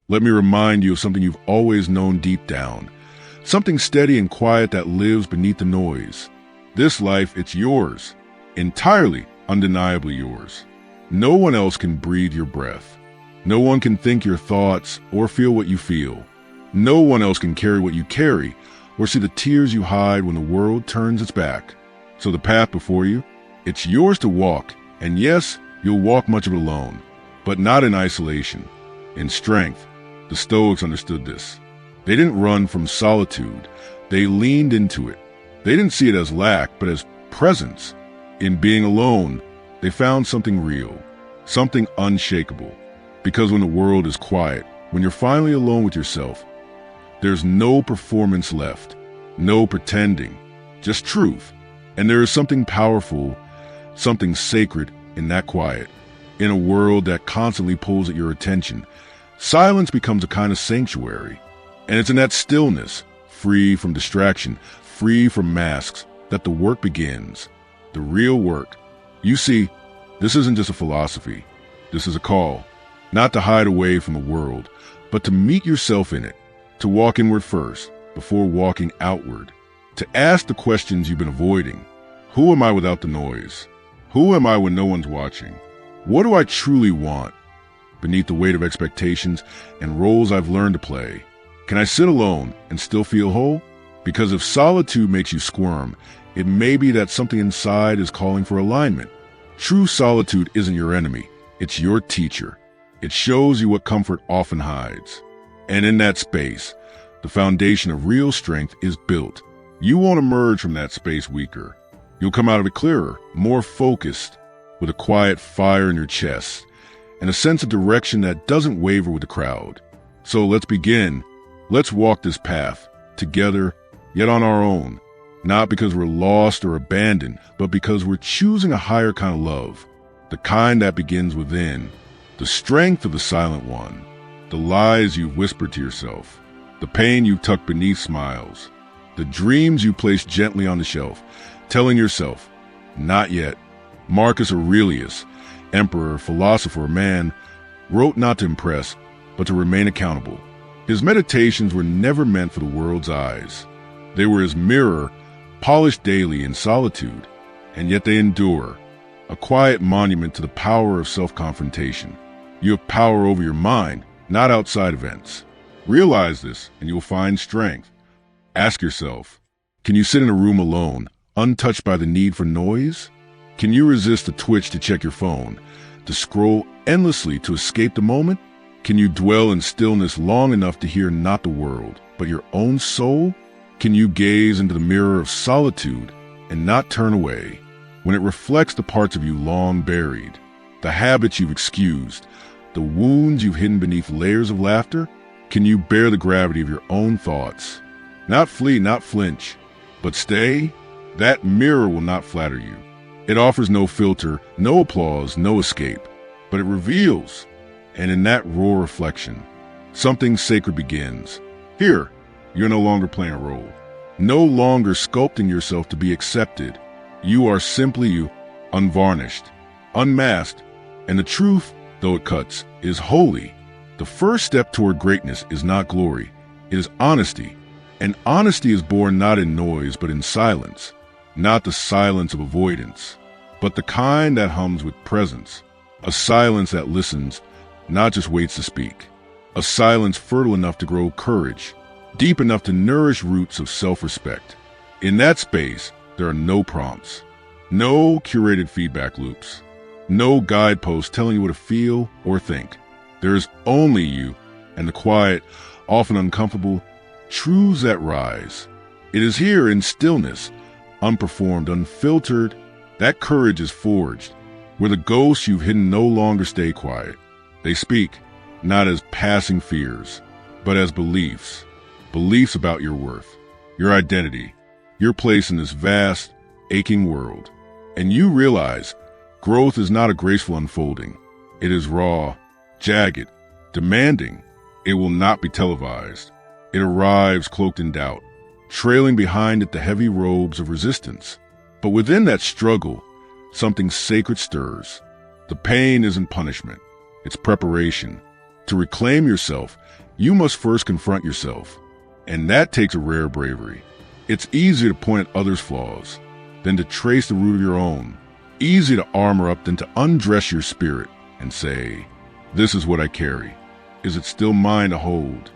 Let me remind you of something you've always known deep down, something steady and quiet that lives beneath the noise. This life, it's yours, entirely, undeniably yours. No one else can breathe your breath. No one can think your thoughts or feel what you feel. No one else can carry what you carry or see the tears you hide when the world turns its back. So the path before you, it's yours to walk, and yes, you'll walk much of it alone, but not in isolation, in strength. The Stoics understood this. They didn't run from solitude. They leaned into it. They didn't see it as lack, but as presence. In being alone, they found something real, something unshakable. Because when the world is quiet, when you're finally alone with yourself, there's no performance left, no pretending, just truth. And there is something powerful, something sacred in that quiet. In a world that constantly pulls at your attention, silence becomes a kind of sanctuary. And it's in that stillness, free from distraction, free from masks, that the work begins. The real work. You see, this isn't just a philosophy. This is a call, not to hide away from the world, but to meet yourself in it, to walk inward first, before walking outward, to ask the questions you've been avoiding. Who am I without the noise? Who am I when no one's watching? What do I truly want? Beneath the weight of expectations and roles I've learned to play, can I sit alone and still feel whole? Because if solitude makes you squirm, it may be that something inside is calling for alignment. True solitude isn't your enemy. It's your teacher. It shows you what comfort often hides. And in that space, the foundation of real strength is built. You won't emerge from that space weaker. You'll come out of it clearer, more focused, with a quiet fire in your chest, and a sense of direction that doesn't waver with the crowd. So let's begin. Let's walk this path, together, yet on our own. Not because we're lost or abandoned, but because we're choosing a higher kind of love. The kind that begins within. The strength of the silent one. The lies you've whispered to yourself. The pain you've tucked beneath smiles. The dreams you placed gently on the shelf, telling yourself, not yet. Marcus Aurelius, emperor, philosopher, man, wrote not to impress, but to remain accountable. His meditations were never meant for the world's eyes. They were his mirror, polished daily in solitude, and yet they endure, a quiet monument to the power of self-confrontation. You have power over your mind, not outside events. Realize this, and you'll find strength. Ask yourself, can you sit in a room alone, untouched by the need for noise? Can you resist the twitch to check your phone, to scroll endlessly to escape the moment? Can you dwell in stillness long enough to hear not the world, but your own soul? Can you gaze into the mirror of solitude and not turn away when it reflects the parts of you long buried, the habits you've excused, the wounds you've hidden beneath layers of laughter? Can you bear the gravity of your own thoughts? Not flee, not flinch, but stay. That mirror will not flatter you. It offers no filter, no applause, no escape, but it reveals. And in that raw reflection, something sacred begins. Here, you're no longer playing a role, no longer sculpting yourself to be accepted. You are simply you, unvarnished, unmasked, and the truth, though it cuts, is holy. The first step toward greatness is not glory, it is honesty. And honesty is born not in noise, but in silence. Not the silence of avoidance, but the kind that hums with presence. A silence that listens, not just waits to speak. A silence fertile enough to grow courage, deep enough to nourish roots of self-respect. In that space, there are no prompts, no curated feedback loops, no guideposts telling you what to feel or think. There is only you and the quiet, often uncomfortable, truths that rise. It is here in stillness, unperformed, unfiltered, that courage is forged, where the ghosts you've hidden no longer stay quiet. They speak, not as passing fears, but as beliefs. Beliefs about your worth, your identity, your place in this vast, aching world. And you realize growth is not a graceful unfolding. It is raw, jagged, demanding. It will not be televised. It arrives cloaked in doubt, trailing behind it the heavy robes of resistance. But within that struggle, something sacred stirs. The pain isn't punishment. It's preparation. To reclaim yourself, you must first confront yourself. And that takes a rare bravery. It's easier to point at others' flaws than to trace the root of your own. Easier to armor up than to undress your spirit and say, this is what I carry. Is it still mine to hold?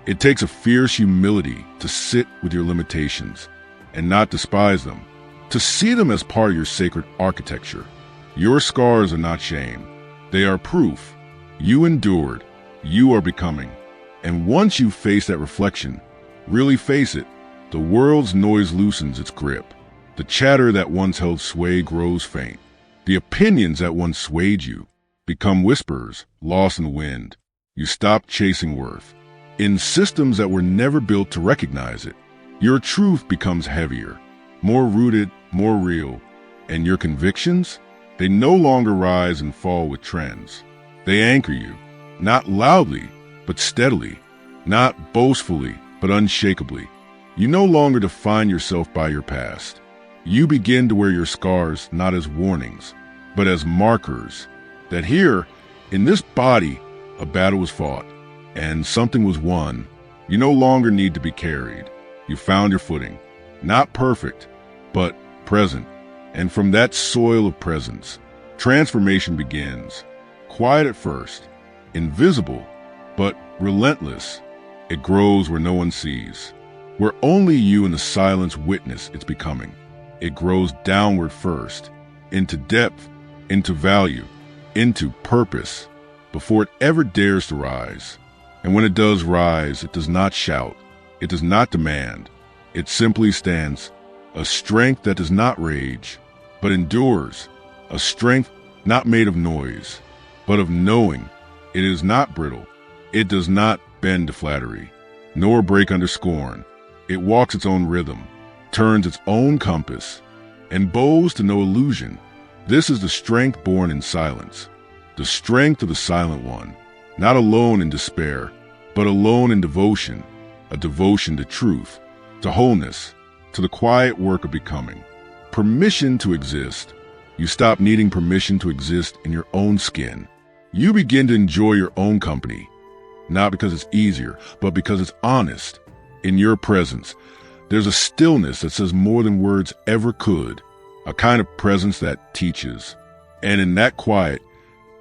It takes a fierce humility to sit with your limitations and not despise them, to see them as part of your sacred architecture. Your scars are not shame. They are proof. You endured. You are becoming. And once you face that reflection, really face it, the world's noise loosens its grip. The chatter that once held sway grows faint. The opinions that once swayed you become whispers lost in the wind. You stop chasing worth in systems that were never built to recognize it. Your truth becomes heavier, more rooted, more real. And your convictions, they no longer rise and fall with trends. They anchor you, not loudly, but steadily, not boastfully, but unshakably. You no longer define yourself by your past. You begin to wear your scars not as warnings, but as markers that here, in this body, a battle was fought and something was won. You no longer need to be carried. You found your footing, not perfect, but present. And from that soil of presence, transformation begins. Quiet at first, invisible, but relentless. It grows where no one sees, where only you in the silence witness its becoming. It grows downward first, into depth, into value, into purpose, before it ever dares to rise. And when it does rise, it does not shout, it does not demand. It simply stands, a strength that does not rage, but endures, a strength not made of noise, but of knowing. It is not brittle. It does not bend to flattery, nor break under scorn. It walks its own rhythm, turns its own compass, and bows to no illusion. This is the strength born in silence, the strength of the silent one, not alone in despair, but alone in devotion, a devotion to truth, to wholeness, to the quiet work of becoming. Permission to exist. You stop needing permission to exist in your own skin. You begin to enjoy your own company, not because it's easier, but because it's honest. In your presence, there's a stillness that says more than words ever could, a kind of presence that teaches. And in that quiet,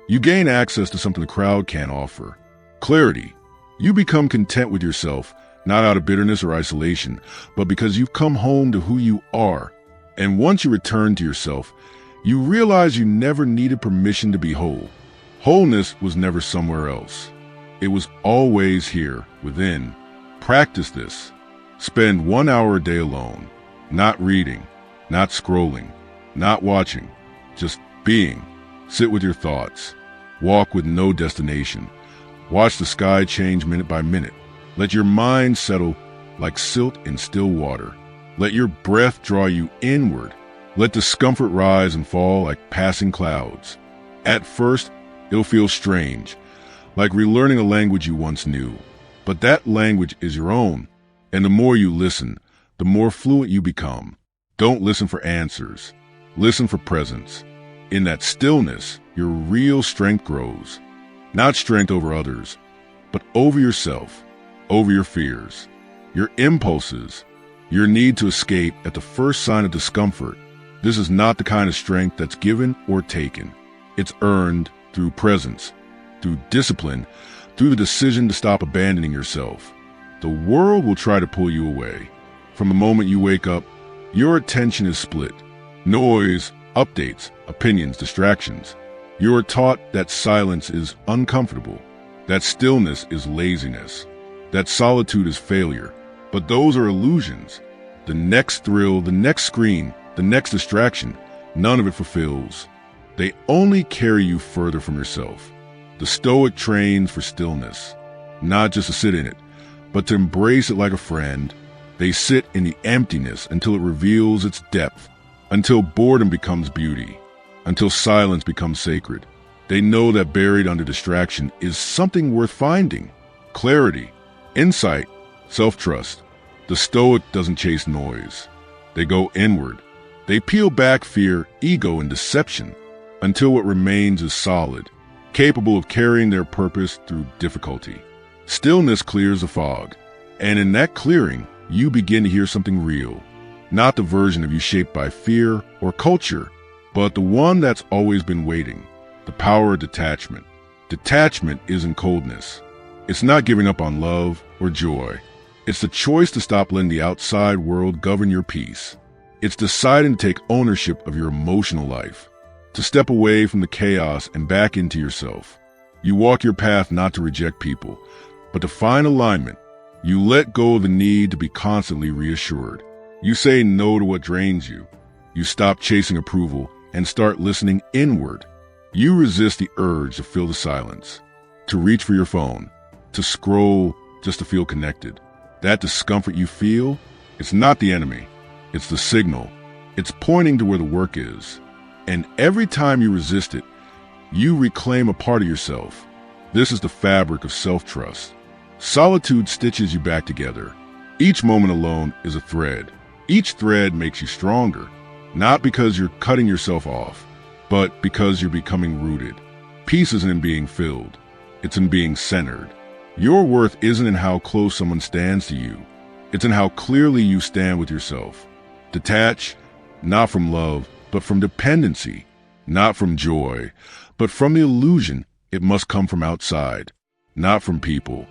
you gain access to something the crowd can't offer. Clarity. You become content with yourself, not out of bitterness or isolation, but because you've come home to who you are. And once you return to yourself, you realize you never needed permission to be whole. Wholeness was never somewhere else. It was always here, within. Practice this. Spend 1 hour a day alone, not reading, not scrolling, not watching, just being. Sit with your thoughts. Walk with no destination. Watch the sky change minute by minute. Let your mind settle like silt in still water. Let your breath draw you inward. Let discomfort rise and fall like passing clouds. At first, it'll feel strange, like relearning a language you once knew. But that language is your own, and the more you listen, the more fluent you become. Don't listen for answers. Listen for presence. In that stillness, your real strength grows. Not strength over others, but over yourself, over your fears, your impulses, your need to escape at the first sign of discomfort. This is not the kind of strength that's given or taken. It's earned through presence, through discipline, through the decision to stop abandoning yourself. The world will try to pull you away. From the moment you wake up, your attention is split. Noise, updates, opinions, distractions. You are taught that silence is uncomfortable, that stillness is laziness, that solitude is failure. But those are illusions. The next thrill, the next screen, the next distraction, none of it fulfills. They only carry you further from yourself. The Stoic trains for stillness, not just to sit in it, but to embrace it like a friend. They sit in the emptiness until it reveals its depth, until boredom becomes beauty, until silence becomes sacred. They know that buried under distraction is something worth finding. Clarity, insight, self-trust. The Stoic doesn't chase noise. They go inward. They peel back fear, ego, and deception until what remains is solid. capable of carrying their purpose through difficulty. Stillness clears the fog, and in that clearing, you begin to hear something real, not the version of you shaped by fear or culture, but the one that's always been waiting, the power of detachment. Detachment isn't coldness. It's not giving up on love or joy. It's the choice to stop letting the outside world govern your peace. It's deciding to take ownership of your emotional life, to step away from the chaos and back into yourself. You walk your path not to reject people, but to find alignment. You let go of the need to be constantly reassured. You say no to what drains you. You stop chasing approval and start listening inward. You resist the urge to fill the silence, to reach for your phone, to scroll just to feel connected. That discomfort you feel, it's not the enemy. It's the signal. It's pointing to where the work is. And every time you resist it, you reclaim a part of yourself. This is the fabric of self-trust. Solitude stitches you back together. Each moment alone is a thread. Each thread makes you stronger, not because you're cutting yourself off, but because you're becoming rooted. Peace isn't in being filled. It's in being centered. Your worth isn't in how close someone stands to you. It's in how clearly you stand with yourself. Detach, not from love, but from dependency, not from joy, but from the illusion it must come from outside, not from people,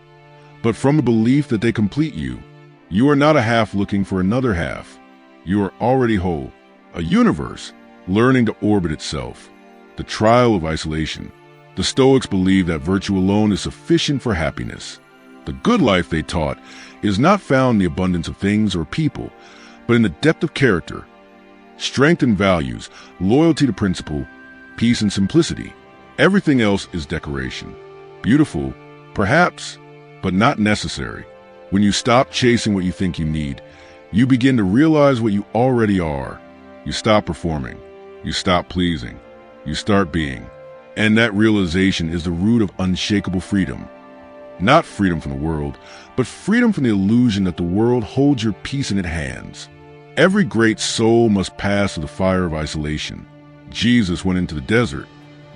but from the belief that they complete you. You are not a half looking for another half. You are already whole, a universe learning to orbit itself. The trial of isolation. The Stoics believe that virtue alone is sufficient for happiness. The good life, they taught, is not found in the abundance of things or people, but in the depth of character, strength and values, loyalty to principle, peace and simplicity. Everything else is decoration. Beautiful, perhaps, but not necessary. When you stop chasing what you think you need, you begin to realize what you already are. You stop performing. You stop pleasing. You start being. And that realization is the root of unshakable freedom. Not freedom from the world, but freedom from the illusion that the world holds your peace in its hands. Every great soul must pass through the fire of isolation. Jesus went into the desert.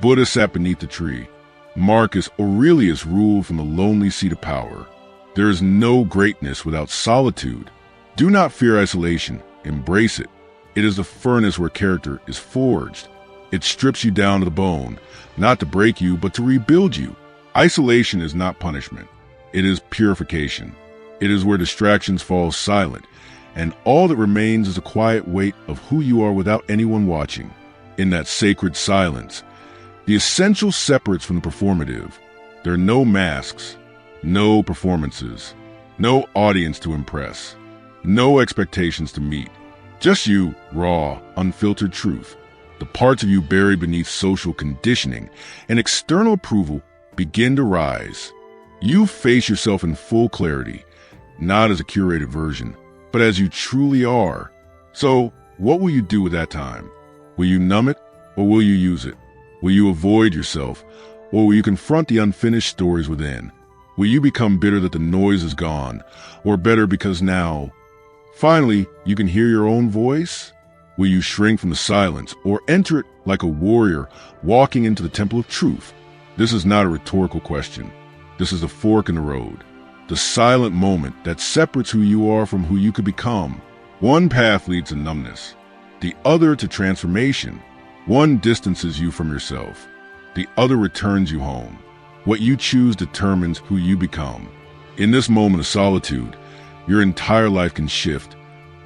Buddha sat beneath the tree. Marcus Aurelius ruled from the lonely seat of power. There is no greatness without solitude. Do not fear isolation. Embrace it. It is the furnace where character is forged. It strips you down to the bone, not to break you, but to rebuild you. Isolation is not punishment. It is purification. It is where distractions fall silent, and all that remains is a quiet weight of who you are without anyone watching. In that sacred silence, the essential separates from the performative. There are no masks, no performances, no audience to impress, no expectations to meet. Just you, raw, unfiltered truth. The parts of you buried beneath social conditioning and external approval begin to rise. You face yourself in full clarity, not as a curated version, but as you truly are. So, what will you do with that time? Will you numb it, or will you use it? Will you avoid yourself, or will you confront the unfinished stories within? Will you become bitter that the noise is gone, or better because now, finally, you can hear your own voice? Will you shrink from the silence, or enter it like a warrior walking into the temple of truth? This is not a rhetorical question. This is a fork in the road, the silent moment that separates who you are from who you could become. One path leads to numbness, the other to transformation. One distances you from yourself, the other returns you home. What you choose determines who you become. In this moment of solitude, your entire life can shift,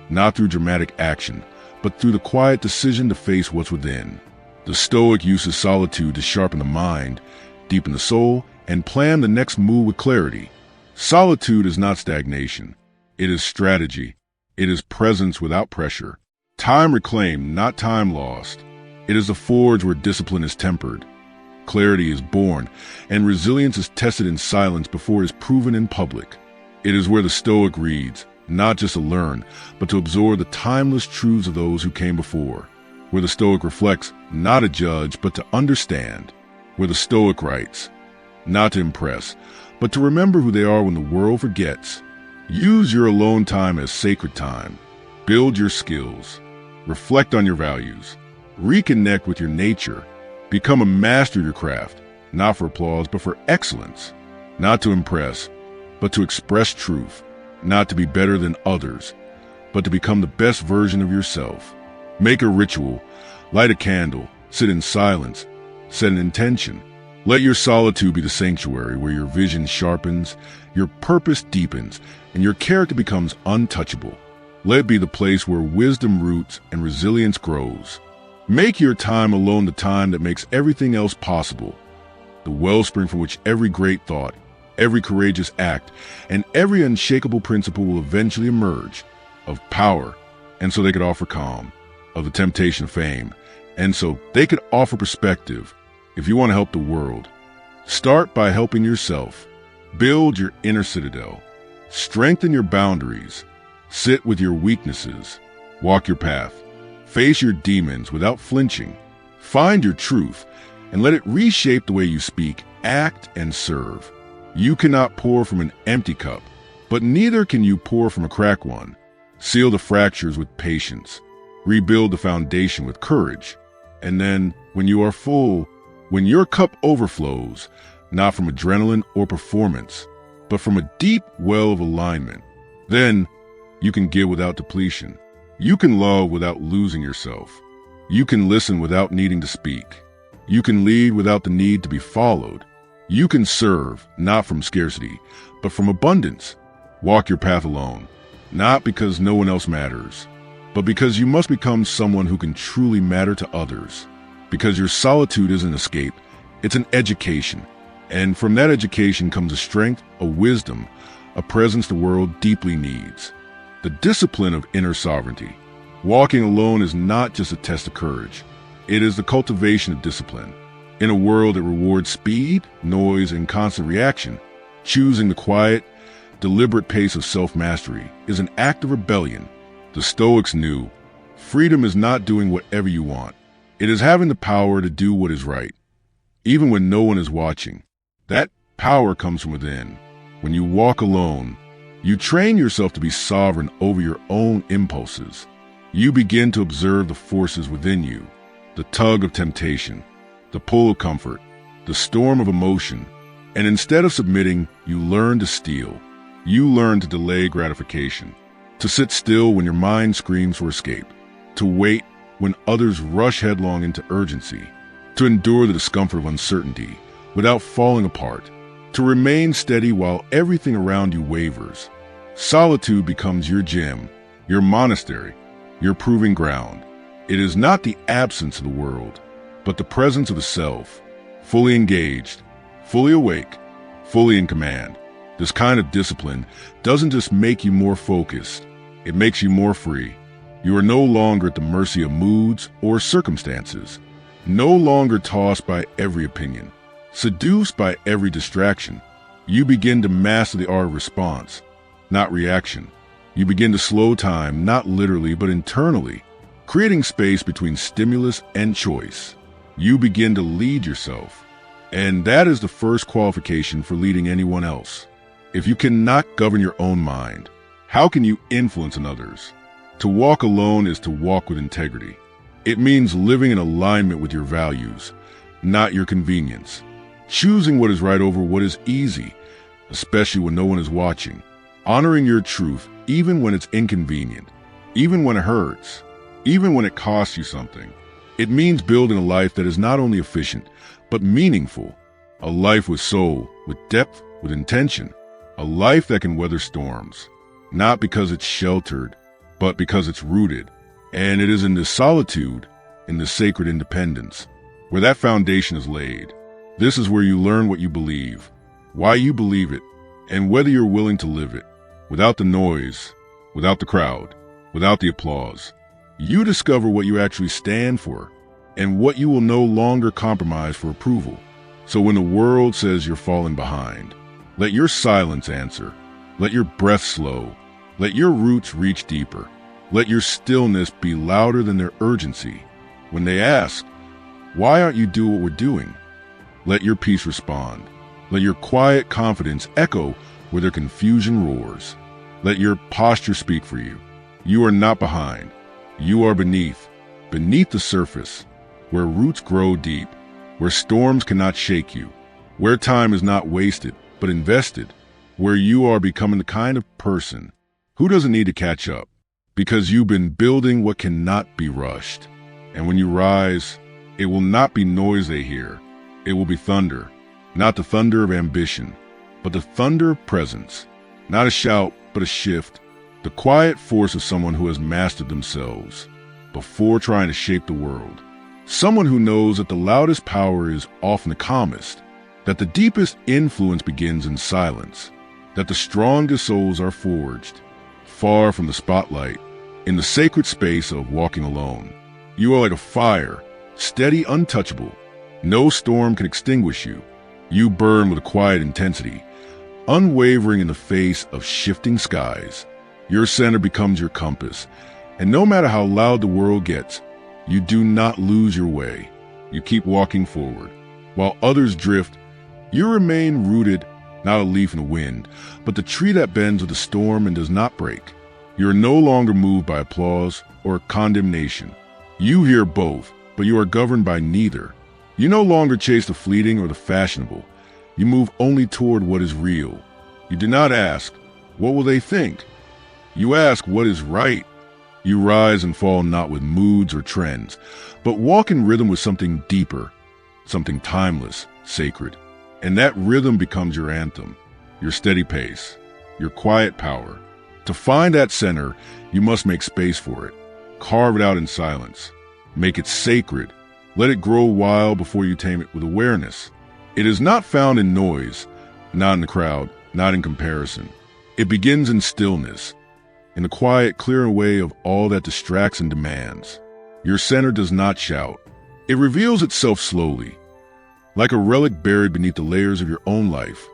not through dramatic action, but through the quiet decision to face what's within. The Stoic uses solitude to sharpen the mind, deepen the soul, and plan the next move with clarity. Solitude is not stagnation. It is strategy. It is presence without pressure. Time reclaimed, not time lost. It is a forge where discipline is tempered, clarity is born, and resilience is tested in silence before it is proven in public. It is where the Stoic reads, not just to learn, but to absorb the timeless truths of those who came before. Where the Stoic reflects, not to judge, but to understand. Where the Stoic writes, not to impress, but to remember who they are when the world forgets. Use your alone time as sacred time. Build your skills. Reflect on your values. Reconnect with your nature. Become a master of your craft. not for applause, but for excellence, not to impress, but to express truth, not to be better than others, but to become the best version of yourself. Make a ritual, light a candle, sit in silence, set an intention. Let your solitude be the sanctuary where your vision sharpens, your purpose deepens, and your character becomes untouchable. Let it be the place where wisdom roots and resilience grows. Make your time alone the time that makes everything else possible, the wellspring from which every great thought, every courageous act, and every unshakable principle will eventually emerge, of power, and so they could offer calm, of the temptation of fame, and so they could offer perspective. If you want to help the world, start by helping yourself. Build your inner citadel. Strengthen your boundaries. Sit with your weaknesses. Walk your path. Face your demons without flinching. Find your truth and let it reshape the way you speak, act, and serve. You cannot pour from an empty cup, but neither can you pour from a cracked one. Seal the fractures with patience. Rebuild the foundation with courage. And then, when you are full, when your cup overflows, not from adrenaline or performance, but from a deep well of alignment, then you can give without depletion. You can love without losing yourself. You can listen without needing to speak. You can lead without the need to be followed. You can serve, not from scarcity, but from abundance. Walk your path alone, not because no one else matters, but because you must become someone who can truly matter to others. Because your solitude isn't escape, it's an education. And from that education comes a strength, a wisdom, a presence the world deeply needs. The discipline of inner sovereignty. Walking alone is not just a test of courage. It is the cultivation of discipline. In a world that rewards speed, noise, and constant reaction, choosing the quiet, deliberate pace of self-mastery is an act of rebellion. The Stoics knew freedom is not doing whatever you want. It is having the power to do what is right, even when no one is watching. That power comes from within. When you walk alone, you train yourself to be sovereign over your own impulses. You begin to observe the forces within you, the tug of temptation, the pull of comfort, the storm of emotion, and instead of submitting, you learn to steal. You learn to delay gratification, to sit still when your mind screams for escape, to wait when others rush headlong into urgency, to endure the discomfort of uncertainty without falling apart, to remain steady while everything around you wavers. Solitude becomes your gym, your monastery, your proving ground. It is not the absence of the world, but the presence of the self, fully engaged, fully awake, fully in command. This kind of discipline doesn't just make you more focused, it makes you more free. You are no longer at the mercy of moods or circumstances, no longer tossed by every opinion, seduced by every distraction. You begin to master the art of response, not reaction. You begin to slow time, not literally but internally, creating space between stimulus and choice. You begin to lead yourself, and that is the first qualification for leading anyone else. If you cannot govern your own mind, how can you influence others? To walk alone is to walk with integrity. It means living in alignment with your values, not your convenience. Choosing what is right over what is easy, especially when no one is watching. Honoring your truth even when it's inconvenient, even when it hurts, even when it costs you something. It means building a life that is not only efficient, but meaningful. A life with soul, with depth, with intention. A life that can weather storms, not because it's sheltered, but because it's rooted. And it is in this solitude, in this sacred independence, where that foundation is laid. This is where you learn what you believe, why you believe it, and whether you're willing to live it. Without the noise, without the crowd, without the applause. You discover what you actually stand for, and what you will no longer compromise for approval. So when the world says you're falling behind, let your silence answer. Let your breath slow. Let your roots reach deeper. Let your stillness be louder than their urgency. When they ask, why aren't you doing what we're doing? Let your peace respond. Let your quiet confidence echo where their confusion roars. Let your posture speak for you. You are not behind. You are beneath the surface, where roots grow deep, where storms cannot shake you. where time is not wasted, but invested, where you are becoming the kind of person who doesn't need to catch up, because you've been building what cannot be rushed. And when you rise, it will not be noise they hear. It will be thunder, not the thunder of ambition, but the thunder of presence, not a shout, but a shift, the quiet force of someone who has mastered themselves before trying to shape the world. Someone who knows that the loudest power is often the calmest, that the deepest influence begins in silence, that the strongest souls are forged far from the spotlight, in the sacred space of walking alone. You are like a fire, steady, untouchable. No storm can extinguish you. You burn with a quiet intensity, unwavering in the face of shifting skies. Your center becomes your compass, and no matter how loud the world gets, you do not lose your way. You keep walking forward. While others drift, you remain rooted, not a leaf in the wind, but the tree that bends with the storm and does not break. You are no longer moved by applause or condemnation. You hear both, but you are governed by neither. You no longer chase the fleeting or the fashionable. You move only toward what is real. You do not ask, what will they think? You ask, what is right? You rise and fall not with moods or trends, but walk in rhythm with something deeper, something timeless, sacred. And that rhythm becomes your anthem, your steady pace, your quiet power. To find that center, you must make space for it. Carve it out in silence. Make it sacred. Let it grow wild before you tame it with awareness. It is not found in noise, not in the crowd, not in comparison. It begins in stillness, in the quiet clearing away of all that distracts and demands. Your center does not shout. It reveals itself slowly. Like a relic buried beneath the layers of your own life,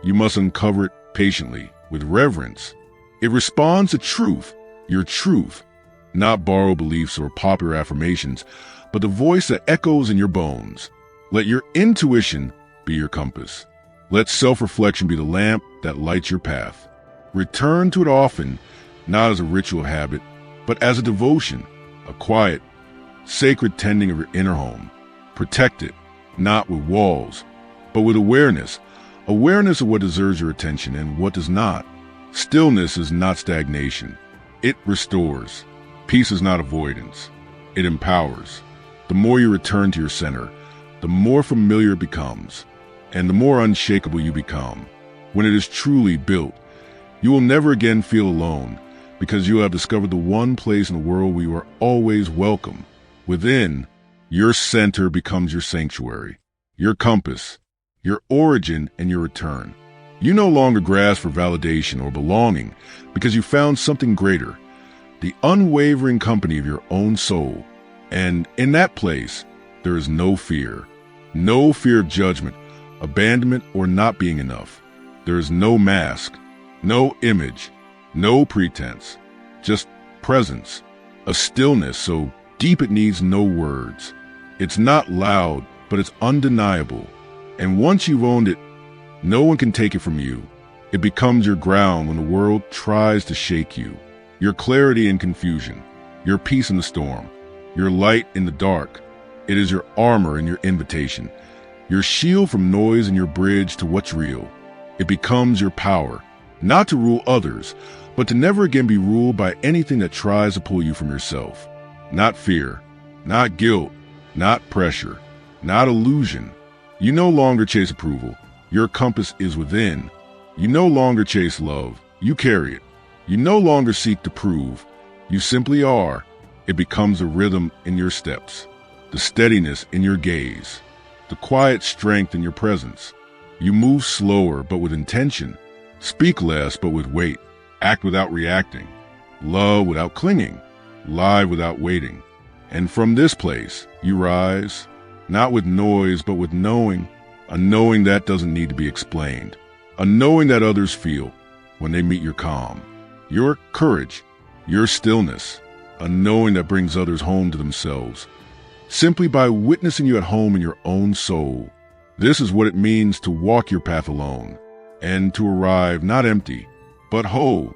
you must uncover it patiently, with reverence. It responds to truth, your truth, not borrowed beliefs or popular affirmations, but the voice that echoes in your bones. Let your intuition be your compass. Let self-reflection be the lamp that lights your path. Return to it often, not as a ritual habit, but as a devotion, a quiet, sacred tending of your inner home. Protect it, not with walls, but with awareness. Awareness of what deserves your attention and what does not. Stillness is not stagnation. It restores. Peace is not avoidance. It empowers. The more you return to your center, the more familiar it becomes, and the more unshakable you become. When it is truly built, you will never again feel alone, because you have discovered the one place in the world where you are always welcome. Within, your center becomes your sanctuary, your compass, your origin, and your return. You no longer grasp for validation or belonging because you found something greater, the unwavering company of your own soul. And in that place, there is no fear of judgment, abandonment, or not being enough. There is no mask, no image, no pretense, just presence, a stillness so deep it needs no words. It's not loud, but it's undeniable. And once you've owned it, no one can take it from you. It becomes your ground when the world tries to shake you, your clarity in confusion, your peace in the storm, your light in the dark. It is your armor and your invitation, your shield from noise and your bridge to what's real. It becomes your power, not to rule others, but to never again be ruled by anything that tries to pull you from yourself. Not fear, not guilt, not pressure, not illusion. You no longer chase approval. Your compass is within. You no longer chase love. You carry it. You no longer seek to prove. You simply are. It becomes a rhythm in your steps, the steadiness in your gaze, the quiet strength in your presence. You move slower but with intention. Speak less but with weight. Act without reacting. Love without clinging. Live without waiting. And from this place, you rise, not with noise, but with knowing, a knowing that doesn't need to be explained, a knowing that others feel when they meet your calm, your courage, your stillness, a knowing that brings others home to themselves, simply by witnessing you at home in your own soul. This is what it means to walk your path alone, and to arrive not empty, but whole,